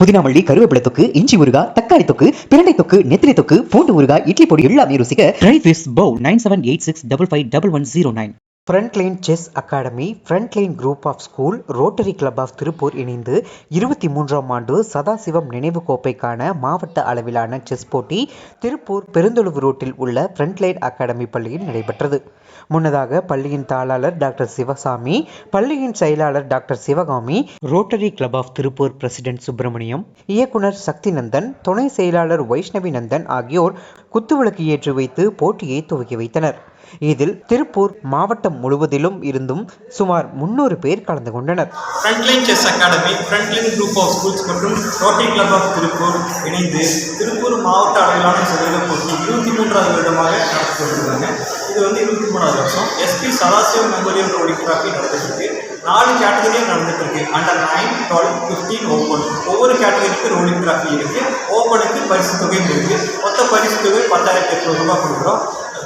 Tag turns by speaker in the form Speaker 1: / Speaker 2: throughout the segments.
Speaker 1: புதினா மல்லி, கருவேப்பிலை தொக்கு, இஞ்சி ஊறுகாய், தக்காளி தொக்கு, பிரண்டை தொக்கு, நெத்திலி தொக்கு, பூண்டு ஊறுகாய், இட்லி பொடி எல்லாமே ருசிக்க try fish bowl 9786551109. Frontline chess academy, Frontline group of school, rotary club of Tiruppur இணைந்து 23ஆம் ஆண்டு சதாசிவம் நினைவு கோப்பைக்கான மாவட்ட அளவிலான செஸ் போட்டி திருப்பூர் பெருந்தொழுவு ரோட்டில் உள்ள ஃப்ரண்ட்லைன் அகாடமி பள்ளியில் நடைபெற்றது. முன்னதாக பள்ளியின் தாளாளர் டாக்டர் சிவசாமி, பள்ளியின் செயலாளர் doctor Sivakami, Rotary club of Tiruppur president Subramaniam, இயக்குனர் சக்திநந்தன், துணை செயலாளர் வைஷ்ணவி நந்தன் ஆகியோர் குத்துவிளக்கு ஏற்றி வைத்து போட்டியை துவக்கி வைத்தனர். இதில் திருப்பூர் மாவட்டம் முழுவதிலும் இருந்தும் சுமார் 300 பேர் கலந்து கொண்டனர்.
Speaker 2: Frontline chess academy, Frontline group of schools மற்றும் ரோட்டரி கிளப் ஆஃப் திருப்பூர் இணைந்து திருப்பூர் மாவட்ட அளவிலான செல்வ போட்டி 23வது வருடமாக நடத்தி கொண்டிருக்காங்க. இது 23வது வருஷம். எஸ்பி சதாசிவம் மெமோரியல் ரோடி டிராஃபி நடந்துருக்கு. 4 கேட்டகரியும் நடந்துட்டு இருக்கு. Under 9, 12, 15 open. ஒவ்வொரு கேட்டகரிக்கு ரோலிங் டிராஃபி இருக்கு. ஓப்பனுக்கு பரிசு தொகையும் இருக்கு. மொத்த பரிசு தொகை 10,800 ரூபாய் கொடுக்குறோம்.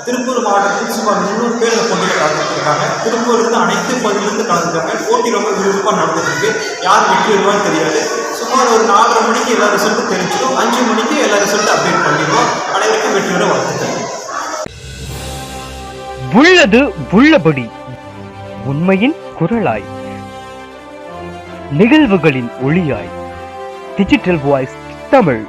Speaker 2: திருப்பூர் மாவட்டத்தில் சுமார் 300 பேர் இந்த போட்டியில் கலந்துருக்காங்க. திருப்பூர்லேருந்து அனைத்து பகுதியிலிருந்து கலந்துருக்காங்க. போட்டி ரொம்ப விறுவிறுப்பாக நடந்துருக்கு. யார் வெற்றி வருவான்னு தெரியாது. சுமார் ஒரு 4:30 மணிக்கு எல்லா ரிசல்ட்டும் தெரிஞ்சிடும். 5 மணிக்கு எல்லா ரிசல்ட்டும் அப்டேட் பண்ணிடுவோம். அனைவருக்கும் வெற்றி வர வாழ்த்துக்கள்.
Speaker 3: உள்ளது உள்ளபடி, உண்மையின் குரலாய், நிகழ்வுகளின் ஒளியாய், டிஜிட்டல் வாய்ஸ் தமிழ்.